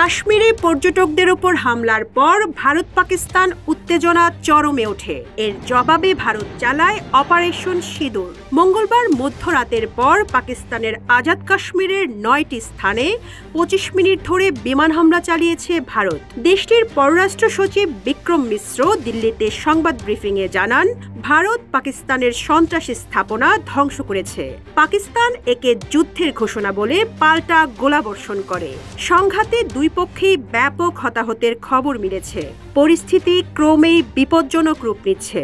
কাশ্মীরে পর্যটকদের উপর হামলার পর ভারত পাকিস্তান উত্তেজনা চরমে ওঠে। এর জবাবে ভারত চালায় অপারেশন সিঁদুর। মঙ্গলবার মধ্যরাতের পর পাকিস্তানের আজাদ কাশ্মীরের ৯টি স্থানে ২৫ মিনিট ধরে বিমান হামলা চালিয়েছে ভারত। দেশটির পররাষ্ট্র সচিব বিক্রম মিশ্র দিল্লিতে সংবাদ ব্রিফিংয়ে জানান, ভারত পাকিস্তানের সন্ত্রাসী স্থাপনা ধ্বংস করেছে। পাকিস্তান একে যুদ্ধের ঘোষণা বলে পাল্টা গোলাবর্ষণ করে। সংঘাতে দুই পক্ষেই ব্যাপক হতাহতের খবর মিলেছে। পরিস্থিতি ক্রমেই বিপজ্জনক রূপ নিচ্ছে।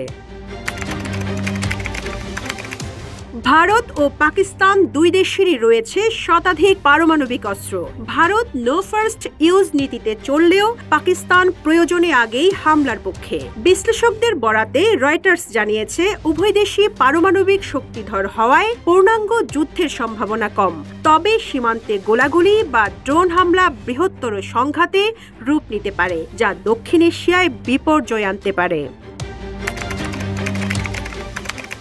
ভারত ও পাকিস্তান দুই দেশেরই রয়েছে শতাধিক পারমাণবিক অস্ত্র। ভারত নো ফার্স্ট ইউজ নীতিতে চললেও পাকিস্তান প্রয়োজনে আগেই হামলার পক্ষে। বিশ্লেষকদের বরাতে রয়টার্স জানিয়েছে, উভয় দেশই পারমাণবিক শক্তিধর হওয়ায় পূর্ণাঙ্গ যুদ্ধের সম্ভাবনা কম। তবে সীমান্তে গোলাগুলি বা ড্রোন হামলা বৃহত্তর সংঘাতে রূপ নিতে পারে, যা দক্ষিণ এশিয়ায় বিপর্যয় আনতে পারে।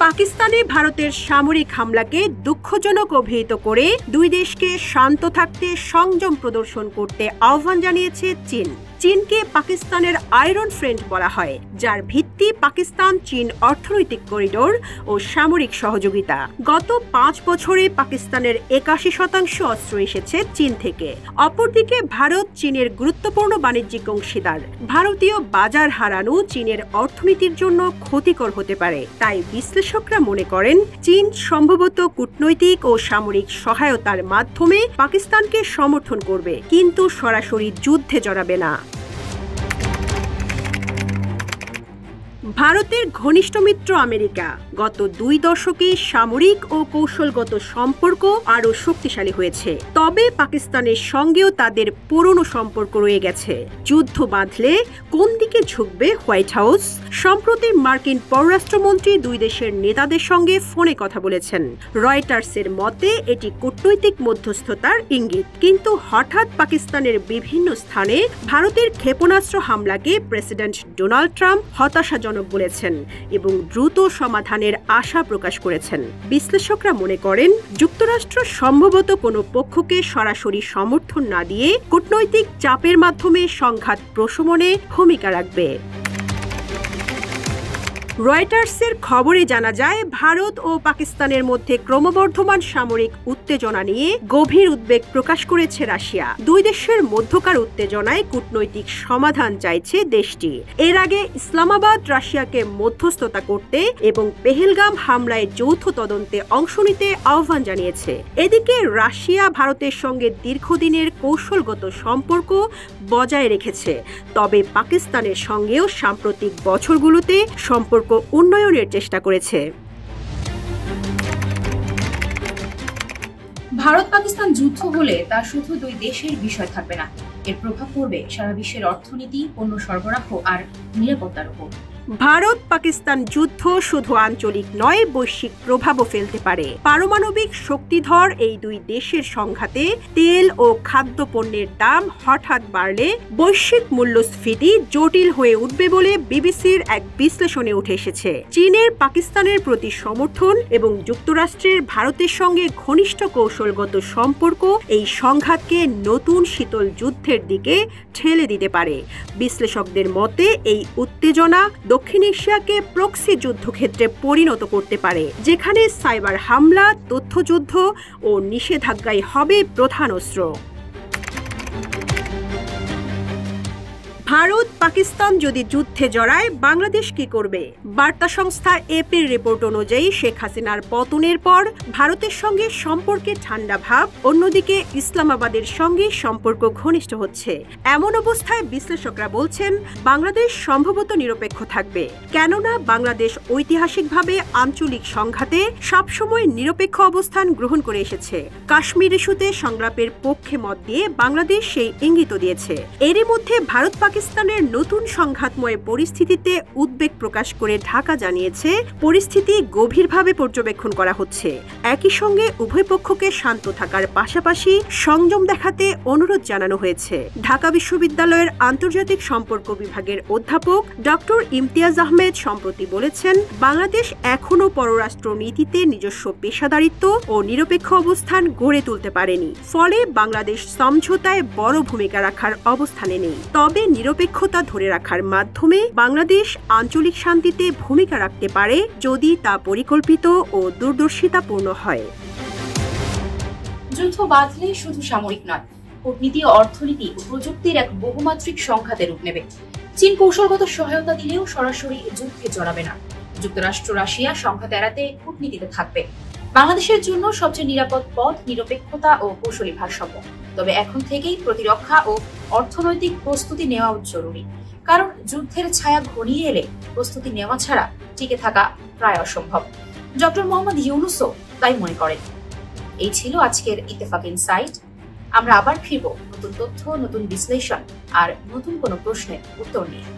পাকিস্তানে ভারতের সামরিক হামলাকে দুঃখজনক অভিহিত করে দুই দেশকে শান্ত থাকতে সংযম প্রদর্শন করতে আহ্বান জানিয়েছে চীন। চীনকে পাকিস্তানের আয়রন ফ্রেন্ড বলা হয়, যার ভিত্তি পাকিস্তান চীন অর্থনৈতিক করিডোর ও সামরিক সহযোগিতা। গত ৫ বছরে পাকিস্তানের ৮১% অস্ত্র এসেছে চীন থেকে। অপরদিকে ভারত চীনের গুরুত্বপূর্ণ বাণিজ্যিক অংশীদার। ভারতীয় বাজার হারানো চীনের অর্থনীতির জন্য ক্ষতিকর হতে পারে। তাই বিশ্লেষকরা মনে করেন, চীন সম্ভবত কূটনৈতিক ও সামরিক সহায়তার মাধ্যমে পাকিস্তানকে সমর্থন করবে, কিন্তু সরাসরি যুদ্ধে জড়াবে না। ভারতের ঘনিষ্ঠ মিত্র আমেরিকা গত ২ দশকে সামরিক ও কৌশলগত সম্পর্ক আরও শক্তিশালী হয়েছে। তবে পাকিস্তানের সঙ্গেও তাদের পুরনো সম্পর্ক রয়ে গেছে। যুদ্ধ বাঁধলে কোন দিকে ঝুঁকবে হোয়াইট হাউস? সম্প্রতি মার্কিন পররাষ্ট্রমন্ত্রী দুই দেশের নেতাদের সঙ্গে ফোনে কথা বলেছেন। রয়টার্সের মতে এটি কূটনৈতিক মধ্যস্থতার ইঙ্গিত। কিন্তু হঠাৎ পাকিস্তানের বিভিন্ন স্থানে ভারতের ক্ষেপণাস্ত্র হামলাকে প্রেসিডেন্ট ডোনাল্ড ট্রাম্প হতাশাজনক বলেছেন এবং দ্রুত সমাধানের আশা প্রকাশ করেছেন। বিশ্লেষকরা মনে করেন, যুক্তরাষ্ট্র সম্ভবত কোনো পক্ষকে সরাসরি সমর্থন না দিয়ে কূটনৈতিক চাপের মাধ্যমে সংঘাত প্রশমনে ভূমিকা রাখবে। রয়টার্সের খবরে জানা যায়, ভারত ও পাকিস্তানের মধ্যে ক্রমবর্ধমান সামরিক উত্তেজনা নিয়ে গভীর উদ্বেগ প্রকাশ করেছে রাশিয়া। দুই দেশের মধ্যকার উত্তেজনায় কূটনৈতিক সমাধান চাইছে দেশটি। এর আগে ইসলামাবাদ রাশিয়াকে মধ্যস্থতা করতে এবং পেহেলগাম হামলায় যৌথ তদন্তে অংশ নিতে আহ্বান জানিয়েছে। এদিকে রাশিয়া ভারতের সঙ্গে দীর্ঘদিনের কৌশলগত সম্পর্ক বজায় রেখেছে। তবে পাকিস্তানের সঙ্গেও সাম্প্রতিক বছরগুলোতে সম্পর্ক উন্নয়নের চেষ্টা করেছে। ভারত পাকিস্তান যুদ্ধ হলে তা শুধু দুই দেশের বিষয় থাকবে না, এর প্রভাব পড়বে সারা বিশ্বের অর্থনীতি, পণ্য সরবরাহ আর নিরাপত্তার উপর। ভারত পাকিস্তান যুদ্ধ শুধু আঞ্চলিক নয়, বৈশ্বিক প্রভাবও ফেলতে পারে। পারমাণবিক শক্তিধর এই দুই দেশের সংঘাতে তেল ও খাদ্যপণ্যের দাম হঠাৎ বাড়লে বৈশ্বিক মূল্যস্ফীতি জটিল হয়ে উঠবে বলে বিবিসির এক বিশ্লেষণে উঠে এসেছে। চীনের পাকিস্তানের প্রতি সমর্থন এবং যুক্তরাষ্ট্রের ভারতের সঙ্গে ঘনিষ্ঠ কৌশলগত সম্পর্ক এই সংঘাতকে নতুন শীতল যুদ্ধের দিকে ঠেলে দিতে পারে। বিশ্লেষকদের মতে এই উত্তেজনা দক্ষিণ এশিয়াকে প্রক্সি যুদ্ধক্ষেত্রে পরিণত করতে পারে, যেখানে সাইবার হামলা, তথ্যযুদ্ধ ও নিষেধাজ্ঞাই হবে প্রধান অস্ত্র। ভারত পাকিস্তান যদি যুদ্ধে জড়ায়, বাংলাদেশ কি করবে? বার্তা সংস্থা এপির রিপোর্ট অনুযায়ী শেখ হাসিনার পতনের পর ভারতের সঙ্গে সম্পর্কে ঠান্ডা ভাব, অন্যদিকে ইসলামাবাদের সঙ্গে সম্পর্ক ঘনিষ্ঠ হচ্ছে। এমন অবস্থায় বিশ্লেষকরা বলছেন, বাংলাদেশ সম্ভবত নিরপেক্ষ থাকবে। কেননা বাংলাদেশ ঐতিহাসিকভাবে আঞ্চলিক সংঘাতে সবসময় নিরপেক্ষ অবস্থান গ্রহণ করে এসেছে। কাশ্মীর ইস্যুতে সংলাপের পক্ষে মত দিয়ে বাংলাদেশ সেই ইঙ্গিত দিয়েছে। এরই মধ্যে ভারত পাকিস্তান পাকিস্তানের নতুন সংঘাতময় পরিস্থিতিতে উদ্বেগ প্রকাশ করে ঢাকা জানিয়েছে, পরিস্থিতি গভীরভাবে পর্যবেক্ষণ করা হচ্ছে। একই সঙ্গে উভয় পক্ষকে শান্ত থাকার পাশাপাশি সংযম দেখাতে অনুরোধ জানানো হয়েছে। ঢাকা বিশ্ববিদ্যালয়ের আন্তর্জাতিক সম্পর্ক বিভাগের অধ্যাপক ডক্টর ইমতিয়াজ আহমেদ সম্প্রতি বলেছেন, বাংলাদেশ এখনও পররাষ্ট্র নীতিতে নিজস্ব পেশাদারিত্ব ও নিরপেক্ষ অবস্থান গড়ে তুলতে পারেনি। ফলে বাংলাদেশ সমঝোতায় বড় ভূমিকা রাখার অবস্থানে নেই। তবে নিরপেক্ষতা ধরে রাখার মাধ্যমে বাংলাদেশ আঞ্চলিক শান্তিতে ভূমিকা রাখতে পারে যদি তা পরিকল্পিত ও দূরদর্শিতাপূর্ণ হয়। যুদ্ধ বাঁধলে শুধু সামরিক নয়, কূটনীতি, অর্থনীতি ও প্রযুক্তির এক বহুমাত্রিক সংঘাতে রূপ নেবে। চীন কৌশলগত সহায়তা দিলেও সরাসরি যুদ্ধে জড়াবে না। যুক্তরাষ্ট্র, রাশিয়া সংঘাত এড়াতে কূটনীতিতে থাকবে। বাংলাদেশের জন্য সবচেয়ে নিরাপদ পথ নিরপেক্ষতা ও কৌশলী ভারসাম্য। তবে এখন থেকেই প্রতিরক্ষা ও অর্থনৈতিক প্রস্তুতি নেওয়া জরুরি, কারণ যুদ্ধের ছায়া ঘনিয়ে এলে প্রস্তুতি নেওয়া ছাড়া টিকে থাকা প্রায় অসম্ভব। ডক্টর মোহাম্মদ ইউনূসও তাই মনে করেন। এই ছিল আজকের ইত্তেফাক ইনসাইট। আমরা আবার ফিরব নতুন তথ্য, নতুন বিশ্লেষণ আর নতুন কোনো প্রশ্নের উত্তর নিয়ে।